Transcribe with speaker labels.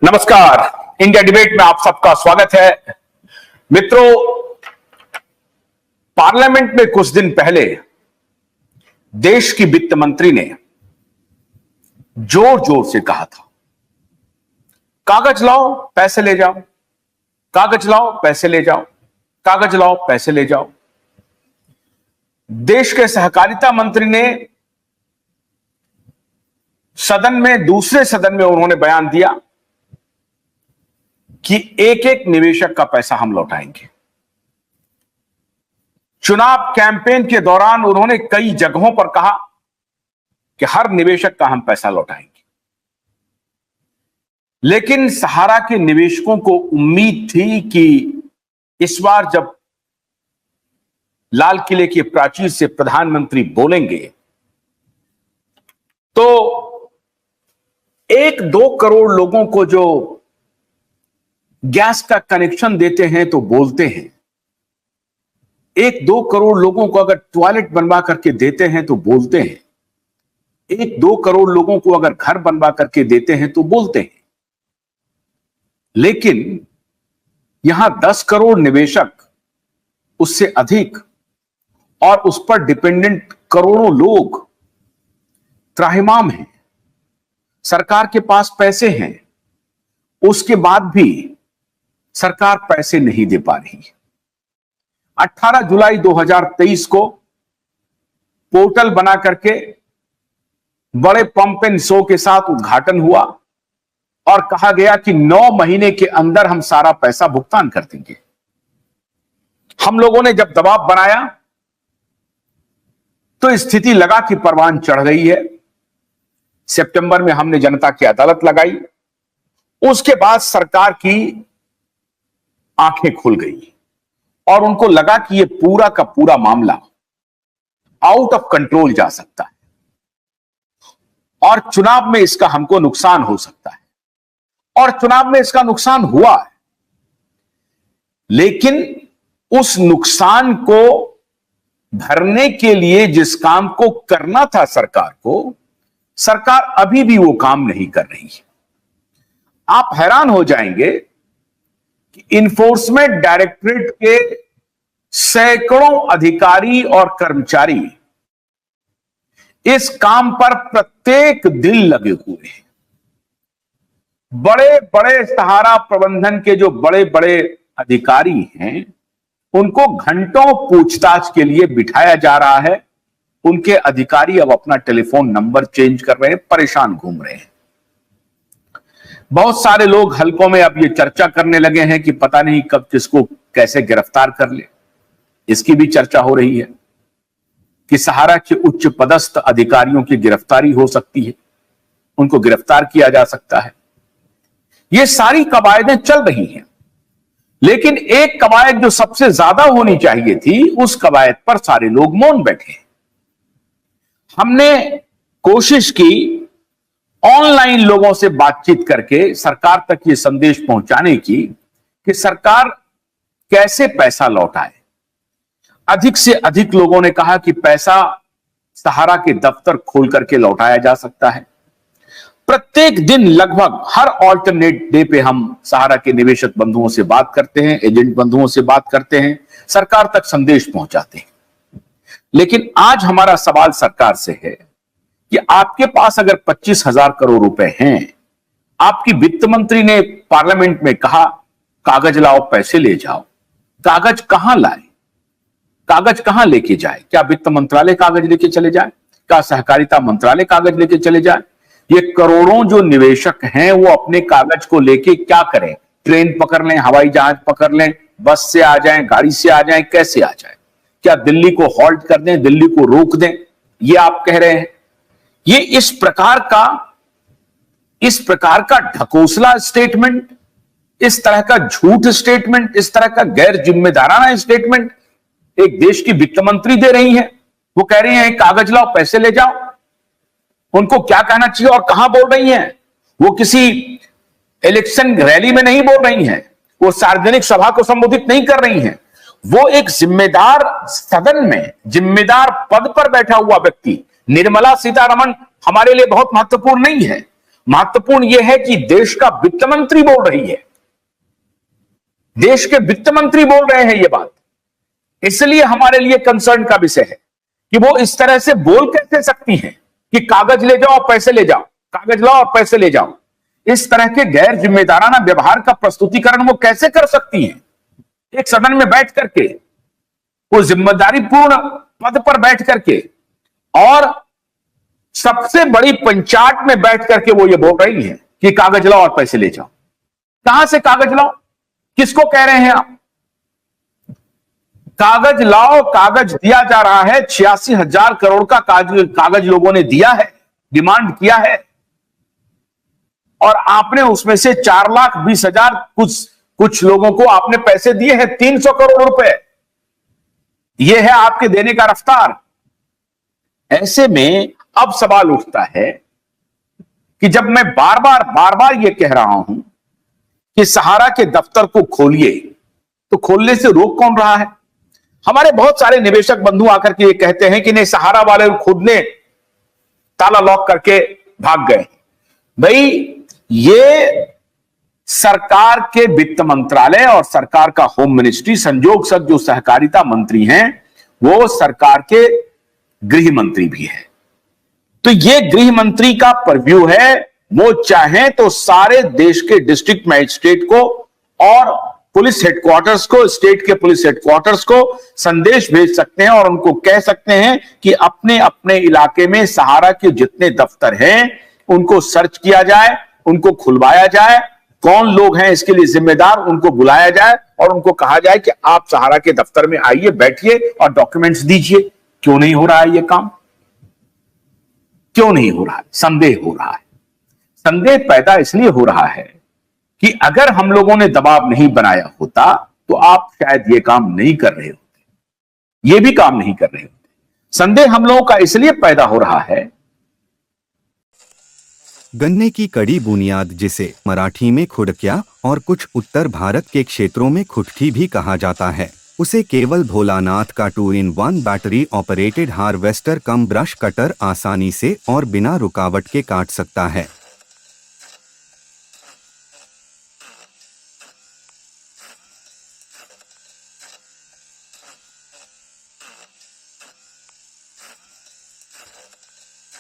Speaker 1: नमस्कार। India debate में आप सबका स्वागत है। मित्रों, पार्लियामेंट में कुछ दिन पहले देश की वित्त मंत्री ने जोर जोर से कहा था, कागज लाओ पैसे ले जाओ, कागज लाओ पैसे ले जाओ, कागज लाओ पैसे ले जाओ। देश के सहकारिता मंत्री ने दूसरे सदन में उन्होंने बयान दिया कि एक एक निवेशक का पैसा हम लौटाएंगे। चुनाव कैंपेन के दौरान उन्होंने कई जगहों पर कहा कि हर निवेशक का हम पैसा लौटाएंगे, लेकिन सहारा के निवेशकों को उम्मीद थी कि इस बार जब लाल किले की प्राचीर से प्रधानमंत्री बोलेंगे तो 1-2 करोड़ लोगों को जो गैस का कनेक्शन देते हैं तो बोलते हैं, 1-2 करोड़ लोगों को अगर टॉयलेट बनवा करके देते हैं तो बोलते हैं, 1-2 करोड़ लोगों को अगर घर बनवा करके देते हैं तो बोलते हैं। लेकिन यहां 10 करोड़ निवेशक, उससे अधिक और उस पर डिपेंडेंट करोड़ों लोग त्राहिमाम हैं। सरकार के पास पैसे हैं, उसके बाद भी सरकार पैसे नहीं दे पा रही। 18 जुलाई 2023 को पोर्टल बना करके बड़े पंप एंड शो के साथ उद्घाटन हुआ और कहा गया कि 9 महीने के अंदर हम सारा पैसा भुगतान कर देंगे। हम लोगों ने जब दबाव बनाया तो स्थिति लगा कि परवान चढ़ गई है। सितंबर में हमने जनता की अदालत लगाई, उसके बाद सरकार की आंखें खुल गई और उनको लगा कि यह पूरा का पूरा मामला आउट ऑफ कंट्रोल जा सकता है और चुनाव में इसका हमको नुकसान हो सकता है, और चुनाव में इसका नुकसान हुआ है। लेकिन उस नुकसान को भरने के लिए जिस काम को करना था सरकार को, सरकार अभी भी वो काम नहीं कर रही है। आप हैरान हो जाएंगे कि इन्फोर्समेंट डायरेक्टरेट के सैकड़ों अधिकारी और कर्मचारी इस काम पर प्रत्येक दिन लगे हुए हैं। बड़े बड़े सहारा प्रबंधन के जो बड़े बड़े अधिकारी हैं, उनको घंटों पूछताछ के लिए बिठाया जा रहा है। उनके अधिकारी अब अपना टेलीफोन नंबर चेंज कर रहे हैं, परेशान घूम रहे हैं। बहुत सारे लोग हलकों में अब ये चर्चा करने लगे हैं कि पता नहीं कब किसको कैसे गिरफ्तार कर ले। इसकी भी चर्चा हो रही है कि सहारा के उच्च पदस्थ अधिकारियों की गिरफ्तारी हो सकती है, उनको गिरफ्तार किया जा सकता है। ये सारी कवायदें चल रही हैं, लेकिन एक कवायद जो सबसे ज्यादा होनी चाहिए थी, उस कवायद पर सारे लोग मौन बैठे हैं। हमने कोशिश की ऑनलाइन लोगों से बातचीत करके सरकार तक ये संदेश पहुंचाने की कि सरकार कैसे पैसा लौटाए। अधिक से अधिक लोगों ने कहा कि पैसा सहारा के दफ्तर खोल करके लौटाया जा सकता है। प्रत्येक दिन लगभग हर ऑल्टरनेट डे पे हम सहारा के निवेशक बंधुओं से बात करते हैं, एजेंट बंधुओं से बात करते हैं, सरकार तक संदेश पहुंचाते हैं। लेकिन आज हमारा सवाल सरकार से है कि आपके पास अगर 25,000 करोड़ रुपए हैं, आपकी वित्त मंत्री ने पार्लियामेंट में कहा कागज लाओ पैसे ले जाओ, कागज कहां लाए, कागज कहां लेके जाए? क्या वित्त मंत्रालय कागज लेके चले जाए? क्या सहकारिता मंत्रालय कागज लेके चले जाए? ये करोड़ों जो निवेशक हैं वो अपने कागज को लेके क्या करें? ट्रेन पकड़ लें, हवाई जहाज पकड़ लें, बस से आ जाएं, गाड़ी से आ जाएं, कैसे आ जाएं? क्या दिल्ली को हॉल्ट कर दें, दिल्ली को रोक दें? ये आप कह रहे हैं। ये इस प्रकार का ढकोसला स्टेटमेंट, इस तरह का झूठ स्टेटमेंट, इस तरह का गैर जिम्मेदाराना स्टेटमेंट एक देश की वित्त मंत्री दे रही है। वो कह रही हैं कागज लाओ पैसे ले जाओ। उनको क्या कहना चाहिए और कहां बोल रही हैं? वो किसी इलेक्शन रैली में नहीं बोल रही हैं, वो सार्वजनिक सभा को संबोधित नहीं कर रही हैं। वो एक जिम्मेदार सदन में जिम्मेदार पद पर बैठा हुआ व्यक्ति, निर्मला सीतारमण हमारे लिए बहुत महत्वपूर्ण नहीं है, महत्वपूर्ण यह है कि देश का वित्त मंत्री बोल रही है, देश के वित्त मंत्री बोल रहे हैं ये बात, इसलिए हमारे लिए कंसर्न का विषय है कि वो इस तरह से बोल कैसे सकती हैं कि कागज ले जाओ और पैसे ले जाओ, कागज लाओ और पैसे ले जाओ। इस तरह के गैर जिम्मेदाराना व्यवहार का प्रस्तुतिकरण वो कैसे कर सकती हैं? एक सदन में बैठ करके, वो जिम्मेदारी पूर्ण पद पर बैठ करके और सबसे बड़ी पंचायत में बैठ करके वो ये बोल रही है कि कागज लाओ और पैसे ले जाओ। कहां से कागज लाओ? किसको कह रहे हैं आप? कागज लाओ, कागज दिया जा रहा है, 86,000 करोड़ का कागज लोगों ने दिया है, डिमांड किया है, और आपने उसमें से 4,20,000 कुछ लोगों को आपने पैसे दिए हैं, 300 करोड़ रुपए। यह है आपके देने का रफ्तार। ऐसे में अब सवाल उठता है कि जब मैं बार बार यह कह रहा हूं कि सहारा के दफ्तर को खोलिए, तो खोलने से रोक कौन रहा है? हमारे बहुत सारे निवेशक बंधु आकर के ये कहते हैं कि नहीं, सहारा वाले खुद ने ताला लॉक करके भाग गए। भाई, ये सरकार के वित्त मंत्रालय और सरकार का होम मिनिस्ट्री, संयोग से जो सहकारिता मंत्री हैं वो सरकार के गृह मंत्री भी है। तो ये गृह मंत्री का परव्यू है। वो चाहें तो सारे देश के डिस्ट्रिक्ट मजिस्ट्रेट को और पुलिस हेडक्वार्टर्स को, स्टेट के पुलिस हेडक्वार्टर्स को संदेश भेज सकते हैं और उनको कह सकते हैं कि अपने अपने इलाके में सहारा के जितने दफ्तर हैं उनको सर्च किया जाए, उनको खुलवाया जाए, कौन लोग हैं इसके लिए जिम्मेदार उनको बुलाया जाए और उनको कहा जाए कि आप सहारा के दफ्तर में आइए, बैठिए और डॉक्यूमेंट्स दीजिए। क्यों नहीं हो रहा है ये काम? क्यों नहीं हो रहा है? संदेह हो रहा है। संदेह पैदा इसलिए हो रहा है कि अगर हम लोगों ने दबाव नहीं बनाया होता तो आप शायद ये काम नहीं कर रहे होते, ये भी काम नहीं कर रहे होते। संदेह हम लोगों का इसलिए पैदा हो रहा है।
Speaker 2: गन्ने की कड़ी बुनियाद, जिसे मराठी में खुड़किया और कुछ उत्तर भारत के क्षेत्रों में खुटकी भी कहा जाता है, उसे केवल भोलानाथ का 2-in-1 बैटरी ऑपरेटेड हार्वेस्टर कम ब्रश कटर आसानी से और बिना रुकावट के काट सकता है।